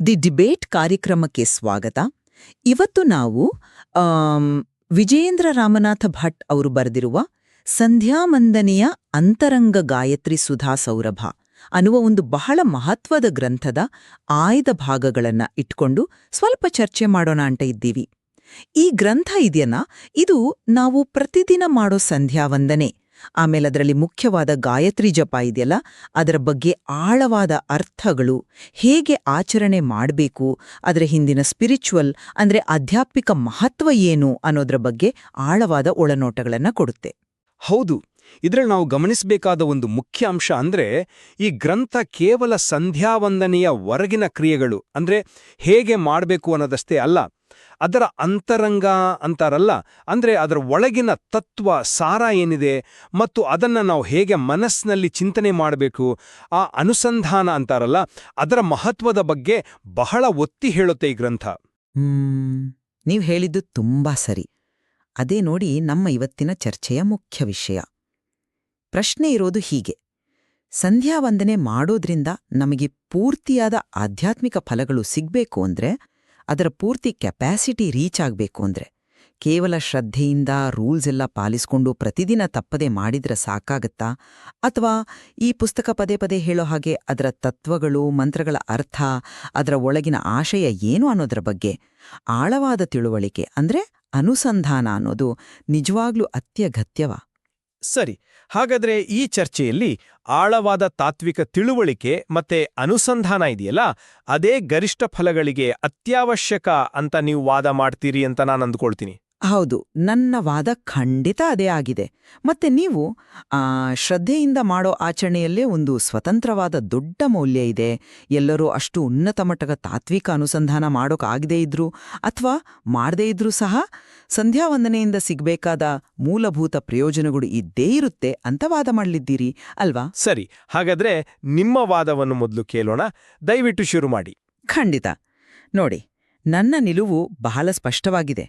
The debate ಕಾರ್ಯಕ್ರಮಕ್ಕೆ ಸ್ವಾಗತ. ಇವತ್ತು ನಾವು ಆಮ್, ವಿಜಯೇಂದ್ರ ರಾಮನಾಥ ಭಟ್ ಅವರು ಬರೆದಿರುವ ಸಂಧ್ಯಾವಂದನೆಯ ಅಂತರಂಗ ಗಾಯತ್ರಿ ಸುಧಾ ಸೌರಭ ಅನ್ನುವ ಒಂದು ಬಹಳ ಮಹತ್ವದ ಗ್ರಂಥದ ಆಯ್ದ ಭಾಗಗಳನ್ನ ಇಟ್ಕೊಂಡು ಸ್ವಲ್ಪ ಚರ್ಚೆ ಮಾಡೋಣ ಅಂತ ಇದ್ದೀವಿ. ಈ ಗ್ರಂಥ ಇದೆಯಲ್ಲ, ಇದು ನಾವು ಪ್ರತಿದಿನ ಮಾಡೋ ಸಂಧ್ಯಾವಂದನೆ, ಆಮೇಲೆ ಅದರಲ್ಲಿ ಮುಖ್ಯವಾದ ಗಾಯತ್ರಿ ಜಪ ಇದೆಯಲ್ಲ, ಅದರ ಬಗ್ಗೆ ಆಳವಾದ ಅರ್ಥಗಳು, ಹೇಗೆ ಆಚರಣೆ ಮಾಡಬೇಕು, ಅದರ ಹಿಂದಿನ ಸ್ಪಿರಿಚುವಲ್ ಅಂದ್ರೆ ಆಧ್ಯಾತ್ಮಿಕ ಮಹತ್ವ ಏನು ಅನ್ನೋದ್ರ ಬಗ್ಗೆ ಆಳವಾದ ಒಳನೋಟಗಳನ್ನ ಕೊಡುತ್ತೆ. ಹೌದು, ಇದ್ರಲ್ಲಿ ನಾವು ಗಮನಿಸಬೇಕಾದ ಒಂದು ಮುಖ್ಯ ಅಂಶ ಅಂದ್ರೆ ಈ ಗ್ರಂಥ ಕೇವಲ ಸಂಧ್ಯಾವಂದನೆಯ ಹೊರಗಿನ ಕ್ರಿಯೆಗಳು ಅಂದ್ರೆ ಹೇಗೆ ಮಾಡಬೇಕು ಅನ್ನೋದಷ್ಟೇ ಅಲ್ಲ, ಅದರ ಅಂತರಂಗ ಅಂತಾರಲ್ಲ, ಅಂದ್ರೆ ಅದರ ಒಳಗಿನ ತತ್ವ ಸಾರ ಏನಿದೆ ಮತ್ತು ಅದನ್ನ ನಾವು ಹೇಗೆ ಮನಸ್ಸಿನಲ್ಲಿ ಚಿಂತನೆ ಮಾಡಬೇಕು, ಆ ಅನುಸಂಧಾನ ಅಂತಾರಲ್ಲ, ಅದರ ಮಹತ್ವದ ಬಗ್ಗೆ ಬಹಳ ಒತ್ತಿ ಹೇಳುತ್ತೆ ಈ ಗ್ರಂಥ. ನೀವು ಹೇಳಿದ್ದು ತುಂಬಾ ಸರಿ. ಅದೇ ನೋಡಿ ನಮ್ಮ ಇವತ್ತಿನ ಚರ್ಚೆಯ ಮುಖ್ಯ ವಿಷಯ. ಪ್ರಶ್ನೆ ಇರೋದು ಹೀಗೆ: ಸಂಧ್ಯಾವಂದನೆ ಮಾಡೋದ್ರಿಂದ ನಮಗೆ ಪೂರ್ತಿಯಾದ ಆಧ್ಯಾತ್ಮಿಕ ಫಲಗಳು ಸಿಗ್ಬೇಕು ಅಂದ್ರೆ, ಅದರ ಪೂರ್ತಿ ಕೆಪ್ಯಾಸಿಟಿ ರೀಚ್ ಆಗ್ಬೇಕು ಅಂದ್ರೆ, ಕೇವಲ ಶ್ರದ್ಧೆಯಿಂದ ರೂಲ್ಸ್ ಎಲ್ಲ ಪಾಲಿಸ್ಕೊಂಡು ಪ್ರತಿದಿನ ತಪ್ಪದೆ ಮಾಡಿದ್ರೆ ಸಾಕಾಗತ್ತಾ? ಅಥವಾ ಈ ಪುಸ್ತಕ ಪದೇ ಪದೇ ಹೇಳೋ ಹಾಗೆ ಅದರ ತತ್ವಗಳು, ಮಂತ್ರಗಳ ಅರ್ಥ, ಅದರ ಒಳಗಿನ ಆಶಯ ಏನು ಅನ್ನೋದ್ರ ಬಗ್ಗೆ ಆಳವಾದ ತಿಳುವಳಿಕೆ ಅಂದ್ರೆ ಅನುಸಂಧಾನ ಅನ್ನೋದು ನಿಜವಾಗ್ಲೂ ಅತ್ಯಗತ್ಯವಾ? ಸರಿ, ಹಾಗಾದ್ರೆ ಈ ಚರ್ಚೆಯಲ್ಲಿ ಆಳವಾದ ತಾತ್ವಿಕ ತಿಳುವಳಿಕೆ ಮತ್ತೆ ಅನುಸಂಧಾನ ಇದೆಯಲ್ಲ, ಅದೇ ಗರಿಷ್ಠ ಫಲಗಳಿಗೆ ಅತ್ಯವಶ್ಯಕ ಅಂತ ನೀವು ವಾದ ಮಾಡ್ತೀರಿ ಅಂತ ನಾನು ಅಂದ್ಕೊಳ್ತೀನಿ. ಹೌದು, ನನ್ನ ವಾದ ಖಂಡಿತ ಅದೇ ಆಗಿದೆ. ಮತ್ತೆ ನೀವು ಶ್ರದ್ಧೆಯಿಂದ ಮಾಡೋ ಆಚರಣೆಯಲ್ಲೇ ಒಂದು ಸ್ವತಂತ್ರವಾದ ದೊಡ್ಡ ಮೌಲ್ಯ ಇದೆ. ಎಲ್ಲರೂ ಅಷ್ಟು ಉನ್ನತ ಮಟ್ಟದ ತಾತ್ವಿಕ ಅನುಸಂಧಾನ ಮಾಡೋಕ್ಕಾಗದೇ ಇದ್ರೂ ಅಥವಾ ಮಾಡದೇ ಇದ್ರೂ ಸಹ ಸಂಧ್ಯಾವಂದನೆಯಿಂದ ಸಿಗಬೇಕಾದ ಮೂಲಭೂತ ಪ್ರಯೋಜನಗಳು ಇದ್ದೇ ಇರುತ್ತೆ ಅಂತ ವಾದ ಮಾಡಲಿದ್ದೀರಿ ಅಲ್ವಾ? ಸರಿ, ಹಾಗಾದ್ರೆ ನಿಮ್ಮ ವಾದವನ್ನು ಮೊದಲು ಕೇಳೋಣ. ದಯವಿಟ್ಟು ಶುರು ಮಾಡಿ. ಖಂಡಿತ. ನೋಡಿ, ನನ್ನ ನಿಲುವು ಬಹಳ ಸ್ಪಷ್ಟವಾಗಿದೆ.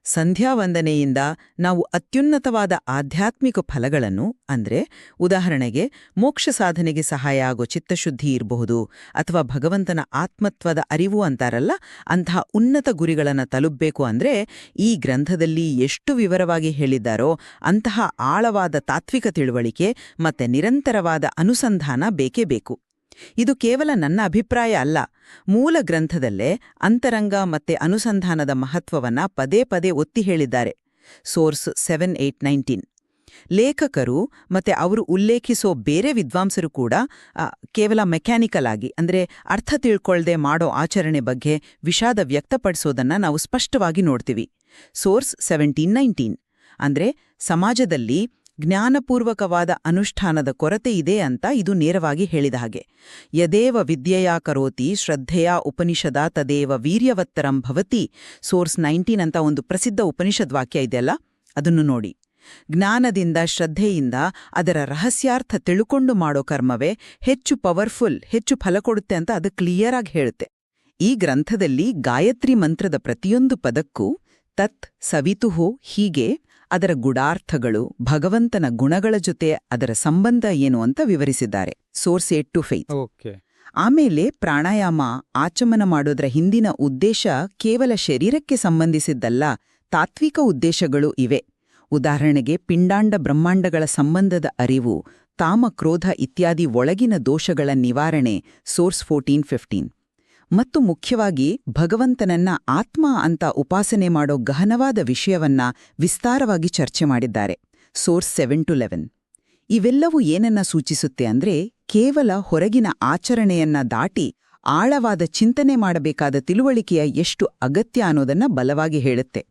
ಸಂಧ್ಯಾವಂದನೆಯಿಂದ ನಾವು ಅತ್ಯುನ್ನತವಾದ ಆಧ್ಯಾತ್ಮಿಕ ಫಲಗಳನ್ನು, ಅಂದ್ರೆ ಉದಾಹರಣೆಗೆ ಮೋಕ್ಷ ಸಾಧನೆಗೆ ಸಹಾಯ ಆಗೋ ಚಿತ್ತಶುದ್ಧಿ ಇರಬಹುದು, ಅಥವಾ ಭಗವಂತನ ಆತ್ಮತ್ವದ ಅರಿವು ಅಂತಾರಲ್ಲ, ಅಂತಹ ಉನ್ನತ ಗುರಿಗಳನ್ನು ತಲುಪಬೇಕು ಅಂದ್ರೆ ಈ ಗ್ರಂಥದಲ್ಲಿ ಎಷ್ಟು ವಿವರವಾಗಿ ಹೇಳಿದ್ದಾರೋ ಅಂತಹ ಆಳವಾದ ತಾತ್ವಿಕ ತಿಳುವಳಿಕೆ ಮತ್ತೆ ನಿರಂತರವಾದ ಅನುಸಂಧಾನ ಬೇಕೇ ಬೇಕು. ಇದು ಕೇವಲ ನನ್ನ ಅಭಿಪ್ರಾಯ ಅಲ್ಲ. ಮೂಲ ಗ್ರಂಥದಲ್ಲೇ ಅಂತರಂಗ ಮತ್ತೆ ಅನುಸಂಧಾನದ ಮಹತ್ವವನ್ನ ಪದೇ ಪದೇ ಒತ್ತಿ ಹೇಳಿದ್ದಾರೆ. ಸೋರ್ಸ್ 7-8-19. ಲೇಖಕರು ಮತ್ತೆ ಅವರು ಉಲ್ಲೇಖಿಸೋ ಬೇರೆ ವಿದ್ವಾಂಸರು ಕೂಡ ಕೇವಲ ಮೆಕ್ಯಾನಿಕಲ್ ಆಗಿ ಅಂದ್ರೆ ಅರ್ಥ ತಿಳ್ಕೊಳ್ದೆ ಮಾಡೋ ಆಚರಣೆ ಬಗ್ಗೆ ವಿಷಾದ ವ್ಯಕ್ತಪಡಿಸೋದನ್ನ ನಾವು ಸ್ಪಷ್ಟವಾಗಿ ನೋಡ್ತೀವಿ. ಸೋರ್ಸ್ 17-19 ಅಂದ್ರೆ ಸಮಾಜದಲ್ಲಿ ಜ್ಞಾನಪೂರ್ವಕವಾದ ಅನುಷ್ಠಾನದ ಕೊರತೆ ಇದೆ ಅಂತ ಇದು ನೇರವಾಗಿ ಹೇಳಿದ ಹಾಗೆ. ಯದೇವ ವಿದ್ಯೆಯಾ ಕರೋತಿ ಶ್ರದ್ಧೆಯ ಉಪನಿಷದ ತದೇವ ವೀರ್ಯವತ್ತರಂ ಭವತಿ. ಸೋರ್ಸ್ 19 ಅಂತ ಒಂದು ಪ್ರಸಿದ್ಧ ಉಪನಿಷದ್ ವಾಕ್ಯ ಇದೆಯಲ್ಲ, ಅದನ್ನು ನೋಡಿ. ಜ್ಞಾನದಿಂದ, ಶ್ರದ್ಧೆಯಿಂದ ಅದರ ರಹಸ್ಯಾರ್ಥ ತಿಳುಕೊಂಡು ಮಾಡೋ ಕರ್ಮವೇ ಹೆಚ್ಚು ಪವರ್ಫುಲ್, ಹೆಚ್ಚು ಫಲ ಕೊಡುತ್ತೆ ಅಂತ ಅದು ಕ್ಲಿಯರ್ ಆಗಿ ಹೇಳುತ್ತೆ. ಈ ಗ್ರಂಥದಲ್ಲಿ ಗಾಯತ್ರಿ ಮಂತ್ರದ ಪ್ರತಿಯೊಂದು ಪದಕ್ಕೂ ತತ್ ಸವಿತುಹು ಹೀಗೆ ಅದರ ಗುಡಾರ್ಥಗಳು, ಭಗವಂತನ ಗುಣಗಳ ಜೊತೆ ಅದರ ಸಂಬಂಧ ಏನು ಅಂತ ವಿವರಿಸಿದ್ದಾರೆ. ಸೋರ್ಸ್ 8-5. ಆಮೇಲೆ ಪ್ರಾಣಾಯಾಮ, ಆಚಮನ ಮಾಡೋದ್ರ ಹಿಂದಿನ ಉದ್ದೇಶ ಕೇವಲ ಶರೀರಕ್ಕೆ ಸಂಬಂಧಿಸಿದ್ದಲ್ಲ, ತಾತ್ವಿಕ ಉದ್ದೇಶಗಳು ಇವೆ. ಉದಾಹರಣೆಗೆ ಪಿಂಡಾಂಡ ಬ್ರಹ್ಮಾಂಡಗಳ ಸಂಬಂಧದ ಅರಿವು, ತಾಮ ಕ್ರೋಧ ಇತ್ಯಾದಿ ಒಳಗಿನ ದೋಷಗಳ ನಿವಾರಣೆ. ಸೋರ್ಸ್ 14-15. ಮತ್ತು ಮುಖ್ಯವಾಗಿ ಭಗವಂತನನ್ನ ಆತ್ಮ ಅಂತ ಉಪಾಸನೆ ಮಾಡೋ ಗಹನವಾದ ವಿಷಯವನ್ನ ವಿಸ್ತಾರವಾಗಿ ಚರ್ಚೆ ಮಾಡಿದ್ದಾರೆ. ಸೋರ್ಸ್ 7-11. ಇವೆಲ್ಲವೂ ಏನನ್ನ ಸೂಚಿಸುತ್ತೆ ಅಂದ್ರೆ, ಕೇವಲ ಹೊರಗಿನ ಆಚರಣೆಯನ್ನ ದಾಟಿ ಆಳವಾದ ಚಿಂತನೆ ಮಾಡಬೇಕಾದ ತಿಳುವಳಿಕೆಯ ಎಷ್ಟು ಅಗತ್ಯ ಅನ್ನೋದನ್ನ ಬಲವಾಗಿ ಹೇಳುತ್ತೆ.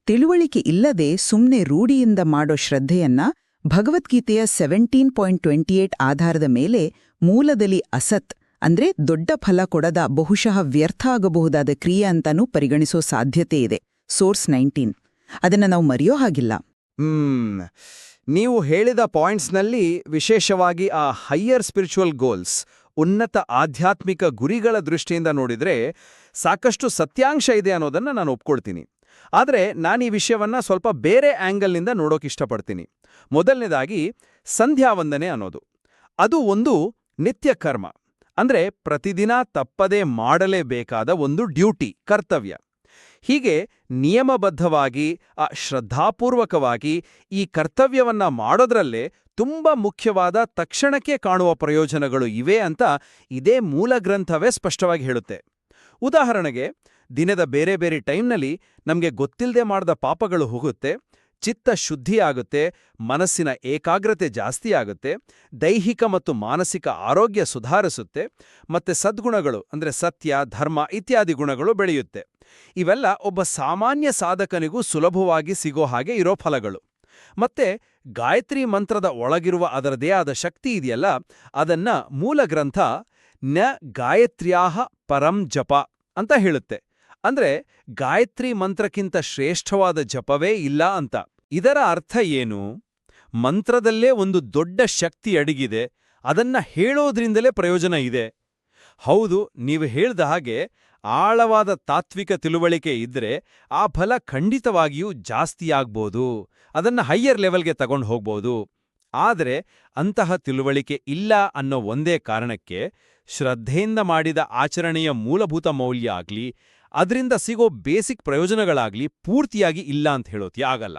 ತಿಳುವಳಿಕೆ ಇಲ್ಲದೆ ಸುಮ್ನೆ ರೂಢಿಯಿಂದ ಮಾಡೋ ಶ್ರದ್ಧೆಯನ್ನ ಭಗವದ್ಗೀತೆಯ 17.28 ಆಧಾರದ ಮೇಲೆ ಮೂಲದಲ್ಲಿ ಅಸತ್ ಅಂದ್ರೆ ದೊಡ್ಡ ಫಲ ಕೊಡದ ಬಹುಶಃ ವ್ಯರ್ಥ ಆಗಬಹುದಾದ ಕ್ರಿಯೆ ಅಂತಾನೂ ಪರಿಗಣಿಸೋ ಸಾಧ್ಯತೆ ಇದೆ. ಸೋರ್ಸ್ 19. ಅದನ್ನ ನಾವು ಮರೆಯೋ ಹಾಗಿಲ್ಲ. ನೀವು ಹೇಳಿದ ಪಾಯಿಂಟ್ಸ್ನಲ್ಲಿ ವಿಶೇಷವಾಗಿ ಆ ಹೈಯರ್ ಸ್ಪಿರಿಚುವಲ್ ಗೋಲ್ಸ್, ಉನ್ನತ ಆಧ್ಯಾತ್ಮಿಕ ಗುರಿಗಳ ದೃಷ್ಟಿಯಿಂದ ನೋಡಿದ್ರೆ ಸಾಕಷ್ಟು ಸತ್ಯಾಂಶ ಇದೆ ಅನ್ನೋದನ್ನ ನಾನು ಒಪ್ಕೊಳ್ತೀನಿ. ಆದರೆ ನಾನು ಈ ವಿಷಯವನ್ನ ಸ್ವಲ್ಪ ಬೇರೆ ಆಂಗಲ್ನಿಂದ ನೋಡೋಕಿಷ್ಟಪಡ್ತೀನಿ. ಮೊದಲನೇದಾಗಿ ಸಂಧ್ಯಾವಂದನೆ ಅನ್ನೋದು ಅದು ಒಂದು ನಿತ್ಯ ಕರ್ಮ. ಅಂದ್ರೆ ಪ್ರತಿದಿನ ತಪ್ಪದೇ ಮಾಡಲೇಬೇಕಾದ ಒಂದು ಡ್ಯೂಟಿ, ಕರ್ತವ್ಯ. ಹೀಗೆ ನಿಯಮಬದ್ಧವಾಗಿ ಶ್ರದ್ಧಾಪೂರ್ವಕವಾಗಿ ಈ ಕರ್ತವ್ಯವನ್ನ ಮಾಡೋದ್ರಲ್ಲೇ ತುಂಬಾ ಮುಖ್ಯವಾದ ತಕ್ಷಣಕ್ಕೆ ಕಾಣುವ ಪ್ರಯೋಜನಗಳು ಇವೆ ಅಂತ ಇದೇ ಮೂಲ ಗ್ರಂಥವೇ ಸ್ಪಷ್ಟವಾಗಿ ಹೇಳುತ್ತೆ. ಉದಾಹರಣೆಗೆ, ದಿನದ ಬೇರೆ ಬೇರೆ ಟೈಮ್ನಲ್ಲಿ ನಮಗೆ ಗೊತ್ತಿಲ್ಲದೆ ಮಾಡಿದ ಪಾಪಗಳು ಹೋಗುತ್ತೆ, ಚಿತ್ತ ಶುದ್ಧಿಯಾಗುತ್ತೆ, ಮನಸ್ಸಿನ ಏಕಾಗ್ರತೆ ಜಾಸ್ತಿ ಆಗುತ್ತೆ, ದೈಹಿಕ ಮತ್ತು ಮಾನಸಿಕ ಆರೋಗ್ಯ ಸುಧಾರಿಸುತ್ತೆ, ಮತ್ತೆ ಸದ್ಗುಣಗಳು ಅಂದ್ರೆ ಸತ್ಯ, ಧರ್ಮ ಇತ್ಯಾದಿ ಗುಣಗಳು ಬೆಳೆಯುತ್ತೆ. ಇವೆಲ್ಲ ಒಬ್ಬ ಸಾಮಾನ್ಯ ಸಾಧಕನಿಗೂ ಸುಲಭವಾಗಿ ಸಿಗೋ ಹಾಗೆ ಇರೋ ಫಲಗಳು. ಮತ್ತೆ ಗಾಯತ್ರಿ ಮಂತ್ರದ ಒಳಗಿರುವ ಅದರದೇ ಆದ ಶಕ್ತಿ ಇದೆಯಲ್ಲ, ಅದನ್ನ ಮೂಲ ಗ್ರಂಥ ನ ಗಾಯತ್ರ್ಯಾಹ ಪರಂ ಜಪ ಅಂತ ಹೇಳುತ್ತೆ. ಅಂದ್ರೆ ಗಾಯತ್ರಿ ಮಂತ್ರಕ್ಕಿಂತ ಶ್ರೇಷ್ಠವಾದ ಜಪವೇ ಇಲ್ಲ ಅಂತ. ಇದರ ಅರ್ಥ ಏನು? ಮಂತ್ರದಲ್ಲೇ ಒಂದು ದೊಡ್ಡ ಶಕ್ತಿ ಅಡಗಿದೆ, ಅದನ್ನ ಹೇಳೋದ್ರಿಂದಲೇ ಪ್ರಯೋಜನ ಇದೆ. ಹೌದು, ನೀವು ಹೇಳ್ದ ಹಾಗೆ ಆಳವಾದ ತಾತ್ವಿಕ ತಿಳುವಳಿಕೆ ಇದ್ರೆ ಆ ಫಲ ಖಂಡಿತವಾಗಿಯೂ ಜಾಸ್ತಿಯಾಗ್ಬೋದು, ಅದನ್ನ ಹೈಯರ್ ಲೆವೆಲ್ಗೆ ತಗೊಂಡು ಹೋಗ್ಬೋದು. ಆದರೆ ಅಂತಹ ತಿಳುವಳಿಕೆ ಇಲ್ಲ ಅನ್ನೋ ಒಂದೇ ಕಾರಣಕ್ಕೆ ಶ್ರದ್ಧೆಯಿಂದ ಮಾಡಿದ ಆಚರಣೆಯ ಮೂಲಭೂತ ಮೌಲ್ಯ ಆಗ್ಲಿ, ಅದರಿಂದ ಸಿಗೋ ಬೇಸಿಕ್ ಪ್ರಯೋಜನಗಳಾಗ್ಲಿ ಪೂರ್ತಿಯಾಗಿ ಇಲ್ಲ ಅಂತ ಹೇಳೋತಿ ಆಗಲ್ಲ.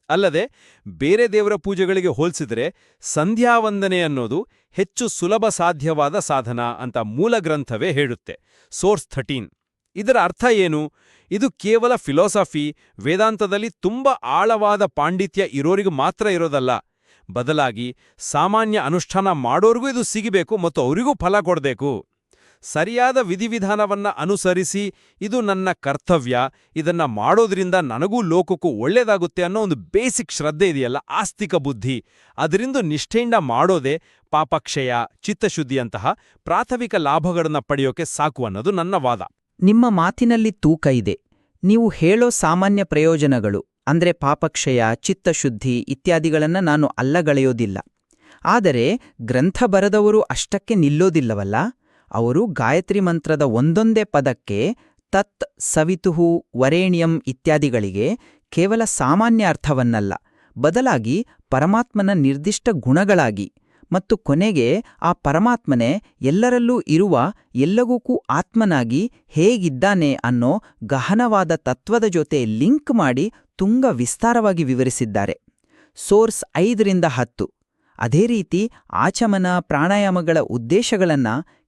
ಅಲ್ಲದೆ ಬೇರೆ ದೇವರ ಪೂಜೆಗಳಿಗೆ ಹೋಲಿಸಿದ್ರೆ ಸಂಧ್ಯಾವಂದನೆ ಅನ್ನೋದು ಹೆಚ್ಚು ಸುಲಭ ಸಾಧ್ಯವಾದ ಸಾಧನ ಅಂತ ಮೂಲ ಗ್ರಂಥವೇ ಹೇಳುತ್ತೆ, ಸೋರ್ಸ್ 13. ಇದರ ಅರ್ಥ ಏನು? ಇದು ಕೇವಲ ಫಿಲಾಸಫಿ, ವೇದಾಂತದಲ್ಲಿ ತುಂಬಾ ಆಳವಾದ ಪಾಂಡಿತ್ಯ ಇರೋರಿಗೂ ಮಾತ್ರ ಇರೋದಲ್ಲ. ಬದಲಾಗಿ ಸಾಮಾನ್ಯ ಅನುಷ್ಠಾನ ಮಾಡೋರ್ಗೂ ಇದು ಸಿಗಬೇಕು ಮತ್ತು ಅವರಿಗೂ ಫಲ ಕೊಡಬೇಕು. ಸರಿಯಾದ ವಿಧಿವಿಧಾನವನ್ನ ಅನುಸರಿಸಿ ಇದು ನನ್ನ ಕರ್ತವ್ಯ, ಇದನ್ನ ಮಾಡೋದ್ರಿಂದ ನನಗೂ ಲೋಕಕ್ಕೂ ಒಳ್ಳೇದಾಗುತ್ತೆ ಅನ್ನೋ ಒಂದು ಬೇಸಿಕ್ ಶ್ರದ್ಧೆ ಇದೆಯಲ್ಲ, ಆಸ್ತಿಕ ಬುದ್ಧಿ, ಅದರಿಂದ ನಿಷ್ಠೆಯಿಂದ ಮಾಡೋದೇ ಪಾಪಕ್ಷಯ, ಚಿತ್ತಶುದ್ಧಿಯಂತಹ ಪ್ರಾಥಮಿಕ ಲಾಭಗಳನ್ನ ಪಡೆಯೋಕೆ ಸಾಕು ಅನ್ನೋದು ನನ್ನ ವಾದ. ನಿಮ್ಮ ಮಾತಿನಲ್ಲಿ ತೂಕ ಇದೆ. ನೀವು ಹೇಳೋ ಸಾಮಾನ್ಯ ಪ್ರಯೋಜನಗಳು ಅಂದ್ರೆ ಪಾಪಕ್ಷಯ, ಚಿತ್ತಶುದ್ಧಿ ಇತ್ಯಾದಿಗಳನ್ನ ನಾನು ಅಲ್ಲಗಳೆಯೋದಿಲ್ಲ. ಆದರೆ ಗ್ರಂಥ ಬರೆದವರು ಅಷ್ಟಕ್ಕೆ ನಿಲ್ಲೋದಿಲ್ಲವಲ್ಲ. ಅವರು ಗಾಯತ್ರಿ ಮಂತ್ರದ ಒಂದೊಂದೇ ಪದಕ್ಕೆ ತತ್, ಸವಿತುಹು, ವರೇಣ್ಯಂ ಇತ್ಯಾದಿಗಳಿಗೆ ಕೇವಲ ಸಾಮಾನ್ಯ ಅರ್ಥವನ್ನಲ್ಲ, ಬದಲಾಗಿ ಪರಮಾತ್ಮನ ನಿರ್ದಿಷ್ಟ ಗುಣಗಳಾಗಿ ಮತ್ತು ಕೊನೆಗೆ ಆ ಪರಮಾತ್ಮನೇ ಎಲ್ಲರಲ್ಲೂ ಇರುವ ಎಲ್ಲಗೂ ಆತ್ಮನಾಗಿ ಹೇಗಿದ್ದಾನೆ ಅನ್ನೋ ಗಹನವಾದ ತತ್ವದ ಜೊತೆ ಲಿಂಕ್ ಮಾಡಿ ತುಂಗ ವಿಸ್ತಾರವಾಗಿ ವಿವರಿಸಿದ್ದಾರೆ. ಸೋರ್ಸ್ 5ರಿಂದ 10. ಅದೇ ರೀತಿ ಆಚಮನ, ಪ್ರಾಣಾಯಾಮಗಳ ಉದ್ದೇಶಗಳನ್ನ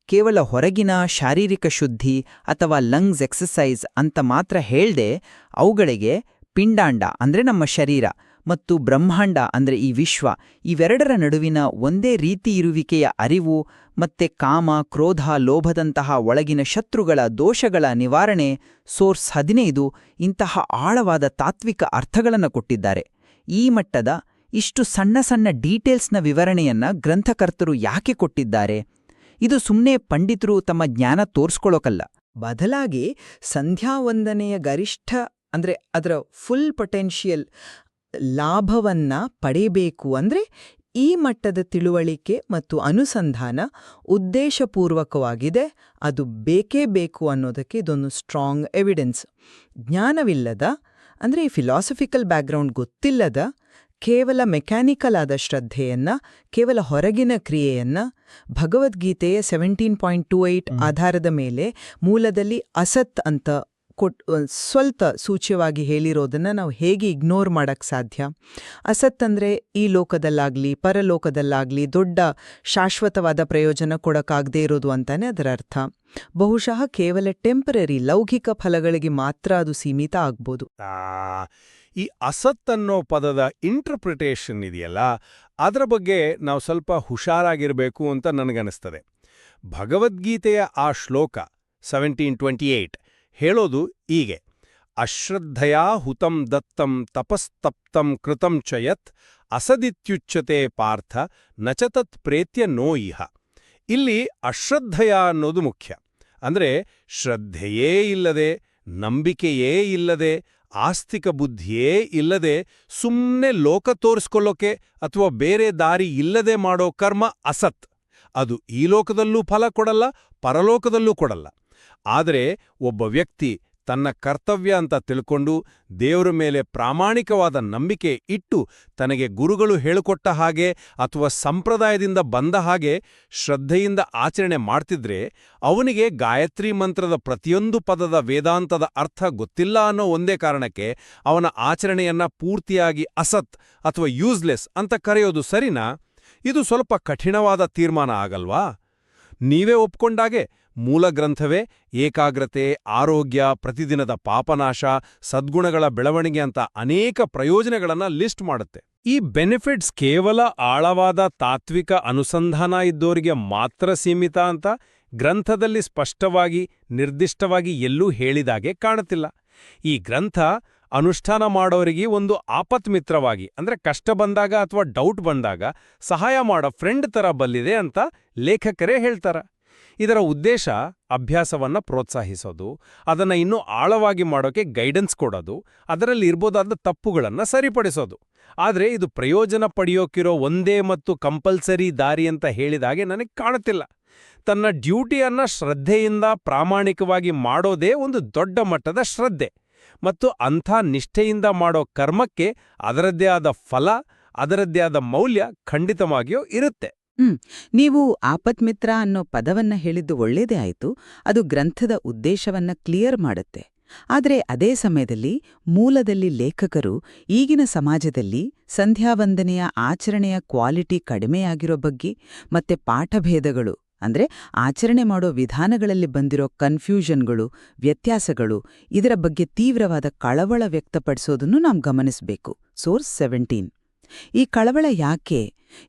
ಕೇವಲ ಹೊರಗಿನ ಶಾರೀರಿಕ ಶುದ್ಧಿ ಅಥವಾ ಲಂಗ್ಸ್ ಎಕ್ಸಸೈಸ್ ಅಂತ ಮಾತ್ರ ಹೇಳ್ದೆ, ಅವುಗಳಿಗೆ ಪಿಂಡಾಂಡ ಅಂದ್ರೆ ನಮ್ಮ ಶರೀರ ಮತ್ತು ಬ್ರಹ್ಮಾಂಡ ಅಂದ್ರೆ ಈ ವಿಶ್ವ, ಇವೆರಡರ ನಡುವಿನ ಒಂದೇ ರೀತಿ ಇರುವಿಕೆಯ ಅರಿವು ಮತ್ತೆ ಕಾಮ, ಕ್ರೋಧ, ಲೋಭದಂತಹ ಒಳಗಿನ ಶತ್ರುಗಳ ದೋಷಗಳ ನಿವಾರಣೆ, ಸೋರ್ಸ್ 15 ಇಂತಹ ಆಳವಾದ ತಾತ್ವಿಕ ಅರ್ಥಗಳನ್ನು ಕೊಟ್ಟಿದ್ದಾರೆ. ಈ ಮಟ್ಟದ ಇಷ್ಟು ಸಣ್ಣ ಸಣ್ಣ ಡೀಟೇಲ್ಸ್ನ ವಿವರಣೆಯನ್ನ ಗ್ರಂಥಕರ್ತರು ಯಾಕೆ ಕೊಟ್ಟಿದ್ದಾರೆ? ಇದು ಸುಮ್ಮನೆ ಪಂಡಿತರು ತಮ್ಮ ಜ್ಞಾನ ತೋರ್ಸ್ಕೊಳ್ಳೋಕಲ್ಲ, ಬದಲಾಗಿ ಸಂಧ್ಯಾವಂದನೆಯ ಗರಿಷ್ಠ ಅಂದ್ರೆ ಅದರ ಫುಲ್ ಪೊಟೆನ್ಷಿಯಲ್ ಲಾಭವನ್ನ ಪಡೆಯಬೇಕು ಅಂದ್ರೆ ಈ ಮಟ್ಟದ ತಿಳುವಳಿಕೆ ಮತ್ತು ಅನುಸಂಧಾನ ಉದ್ದೇಶಪೂರ್ವಕವಾಗಿದೆ, ಅದು ಬೇಕೇ ಬೇಕು ಅನ್ನೋದಕ್ಕೆ ಇದೊಂದು ಸ್ಟ್ರಾಂಗ್ ಎವಿಡೆನ್ಸ್. ಜ್ಞಾನವಿಲ್ಲದ ಅಂದ್ರೆ ಈ ಫಿಲಾಸಫಿಕಲ್ ಬ್ಯಾಕ್ಗ್ರೌಂಡ್ ಗೊತ್ತಿಲ್ಲದ ಕೇವಲ ಮೆಕ್ಯಾನಿಕಲ್ ಆದ ಶ್ರದ್ಧೆಯನ್ನ, ಕೇವಲ ಹೊರಗಿನ ಕ್ರಿಯೆಯನ್ನ ಭಗವದ್ಗೀತೆಯ 17.28 ಆಧಾರದ ಮೇಲೆ ಮೂಲದಲ್ಲಿ ಅಸತ್ ಅಂತ ಸ್ವಲ್ಪ ಸೂಚ್ಯವಾಗಿ ಹೇಳಿರೋದನ್ನ ನಾವು ಹೇಗೆ ಇಗ್ನೋರ್ ಮಾಡಕ್ ಸಾಧ್ಯ? ಅಸತ್ ಅಂದ್ರೆ ಈ ಲೋಕದಲ್ಲಾಗ್ಲಿ ಪರಲೋಕದಲ್ಲಾಗ್ಲಿ ದೊಡ್ಡ ಶಾಶ್ವತವಾದ ಪ್ರಯೋಜನ ಕೊಡಕ್ಕಾಗದೇ ಇರೋದು ಅಂತಾನೆ ಅದರ ಅರ್ಥ. ಬಹುಶಃ ಕೇವಲ ಟೆಂಪರರಿ ಲೌಕಿಕ ಫಲಗಳಿಗೆ ಮಾತ್ರ ಅದು ಸೀಮಿತ ಆಗ್ಬೋದು. ಈ ಅಸತ್ ಅನ್ನೋ ಪದದ ಇಂಟರ್ಪ್ರಿಟೇಷನ್ ಇದೆಯಲ್ಲ, ಅದರ ಬಗ್ಗೆ ನಾವು ಸ್ವಲ್ಪ ಹುಷಾರಾಗಿರಬೇಕು ಅಂತ ನನಗನ್ನಿಸ್ತದೆ. ಭಗವದ್ಗೀತೆಯ ಆ ಶ್ಲೋಕ 1728 ಹೇಳೋದು ಹೀಗೆ: ಅಶ್ರದ್ಧಯಾ ಹುತಂ ದತ್ತಂ ತಪಸ್ತಪ್ತಂ ಕೃತಂ ಚ ಯತ್ ಅಸದಿತ್ಯುಚ್ಯತೆ ಪಾರ್ಥ ನಚತತ್ ಪ್ರೇತ್ಯ ನೋ ಇಹ. ಇಲ್ಲಿ ಅಶ್ರದ್ಧಯ ಅನ್ನೋದು ಮುಖ್ಯ. ಅಂದ್ರೆ ಶ್ರದ್ಧೆಯೇ ಇಲ್ಲದೆ, ನಂಬಿಕೆಯೇ ಇಲ್ಲದೆ, ಆಸ್ತಿಕ ಬುದ್ಧಿಯೇ ಇಲ್ಲದೆ ಸುಮ್ಮನೆ ಲೋಕ ತೋರಿಸ್ಕೊಳ್ಳೋಕೆ ಅಥವಾ ಬೇರೆ ದಾರಿ ಇಲ್ಲದೆ ಮಾಡೋ ಕರ್ಮ ಅಸತ್. ಅದು ಈ ಲೋಕದಲ್ಲೂ ಫಲ ಕೊಡಲ್ಲ, ಪರಲೋಕದಲ್ಲೂ ಕೊಡಲ್ಲ. ಆದರೆ ಒಬ್ಬ ವ್ಯಕ್ತಿ ತನ್ನ ಕರ್ತವ್ಯ ಅಂತ ತಿಳ್ಕೊಂಡು ದೇವರ ಮೇಲೆ ಪ್ರಾಮಾಣಿಕವಾದ ನಂಬಿಕೆ ಇಟ್ಟು ತನಗೆ ಗುರುಗಳು ಹೇಳಿಕೊಟ್ಟ ಹಾಗೆ ಅಥವಾ ಸಂಪ್ರದಾಯದಿಂದ ಬಂದ ಹಾಗೆ ಶ್ರದ್ಧೆಯಿಂದ ಆಚರಣೆ ಮಾಡ್ತಿದ್ರೆ ಅವನಿಗೆ ಗಾಯತ್ರಿ ಮಂತ್ರದ ಪ್ರತಿಯೊಂದು ಪದದ ವೇದಾಂತದ ಅರ್ಥ ಗೊತ್ತಿಲ್ಲ ಅನ್ನೋ ಒಂದೇ ಕಾರಣಕ್ಕೆ ಅವನ ಆಚರಣೆಯನ್ನ ಪೂರ್ತಿಯಾಗಿ ಅಸತ್ ಅಥವಾ ಯೂಸ್ಲೆಸ್ ಅಂತ ಕರೆಯೋದು ಸರಿನಾ? ಇದು ಸ್ವಲ್ಪ ಕಠಿಣವಾದ ತೀರ್ಮಾನ ಆಗಲ್ವಾ? ನೀವೇ ಒಪ್ಕೊಂಡಾಗೆ ಮೂಲ ಗ್ರಂಥವೇ ಏಕಾಗ್ರತೆ, ಆರೋಗ್ಯ, ಪ್ರತಿದಿನದ ಪಾಪನಾಶ, ಸದ್ಗುಣಗಳ ಬೆಳವಣಿಗೆ ಅಂತ ಅನೇಕ ಪ್ರಯೋಜನಗಳನ್ನ ಲಿಸ್ಟ್ ಮಾಡುತ್ತೆ. ಈ ಬೆನಿಫಿಟ್ಸ್ ಕೇವಲ ಆಳವಾದ ತಾತ್ವಿಕ ಅನುಸಂಧಾನ ಇದ್ದೋರಿಗೆ ಮಾತ್ರ ಸೀಮಿತ ಅಂತ ಗ್ರಂಥದಲ್ಲಿ ಸ್ಪಷ್ಟವಾಗಿ ನಿರ್ದಿಷ್ಟವಾಗಿ ಎಲ್ಲೂ ಹೇಳಿದಾಗೆ ಕಾಣುತ್ತಿಲ್ಲ. ಈ ಗ್ರಂಥ ಅನುಷ್ಠಾನ ಮಾಡೋರಿಗೆ ಒಂದು ಆಪತ್ಮಿತ್ರವಾಗಿ, ಅಂದ್ರೆ ಕಷ್ಟ ಬಂದಾಗ ಅಥವಾ ಡೌಟ್ ಬಂದಾಗ ಸಹಾಯ ಮಾಡೋ ಫ್ರೆಂಡ್ ತರ ಬಲ್ಲಿದೆ ಅಂತ ಲೇಖಕರೇ ಹೇಳ್ತಾರ. ಇದರ ಉದ್ದೇಶ ಅಭ್ಯಾಸವನ್ನ ಪ್ರೋತ್ಸಾಹಿಸೋದು, ಅದನ್ನ ಇನ್ನೂ ಆಳವಾಗಿ ಮಾಡೋಕೆ ಗೈಡೆನ್ಸ್ ಕೊಡೋದು, ಅದರಲ್ಲಿ ಇರ್ಬೋದಾದ ತಪ್ಪುಗಳನ್ನ ಸರಿಪಡಿಸೋದು. ಆದ್ರೆ ಇದು ಪ್ರಯೋಜನ ಪಡೆಯೋಕಿರೋ ಒಂದೇ ಮತ್ತು ಕಂಪಲ್ಸರಿ ದಾರಿ ಅಂತ ಹೇಳಿದಾಗೆ ನನಗೆ ಕಾಣುತ್ತಿಲ್ಲ. ತನ್ನ ಡ್ಯೂಟಿಯನ್ನ ಶ್ರದ್ಧೆಯಿಂದ ಪ್ರಾಮಾಣಿಕವಾಗಿ ಮಾಡೋದೇ ಒಂದು ದೊಡ್ಡ ಮಟ್ಟದ ಶ್ರದ್ಧೆ, ಮತ್ತು ಅಂಥ ನಿಷ್ಠೆಯಿಂದ ಮಾಡೋ ಕರ್ಮಕ್ಕೆ ಅದರದ್ದೇ ಆದ ಫಲ, ಅದರದ್ದೇ ಆದ ಮೌಲ್ಯ ಖಂಡಿತವಾಗಿಯೂ ಇರುತ್ತೆ. ನೀವು ಆಪತ್ಮಿತ್ರ ಅನ್ನೋ ಪದವನ್ನ ಹೇಳಿದ್ದು ಒಳ್ಳೇದೇ ಆಯ್ತು. ಅದು ಗ್ರಂಥದ ಉದ್ದೇಶವನ್ನ ಕ್ಲಿಯರ್ ಮಾಡುತ್ತೆ. ಆದರೆ ಅದೇ ಸಮಯದಲ್ಲಿ ಮೂಲದಲ್ಲಿ ಲೇಖಕರು ಈಗಿನ ಸಮಾಜದಲ್ಲಿ ಸಂಧ್ಯಾವಂದನೆಯ ಆಚರಣೆಯ ಕ್ವಾಲಿಟಿ ಕಡಿಮೆಯಾಗಿರೋ ಬಗ್ಗೆ ಮತ್ತೆ ಪಾಠಭೇದಗಳು ಅಂದ್ರೆ ಆಚರಣೆ ಮಾಡೋ ವಿಧಾನಗಳಲ್ಲಿ ಬಂದಿರೋ ಕನ್ಫ್ಯೂಷನ್ಗಳು, ವ್ಯತ್ಯಾಸಗಳು, ಇದರ ಬಗ್ಗೆ ತೀವ್ರವಾದ ಕಳವಳ ವ್ಯಕ್ತಪಡಿಸೋದನ್ನು ನಾವು ಗಮನಿಸಬೇಕು. ಸೋರ್ಸ್ 17. ಈ ಕಳವಳ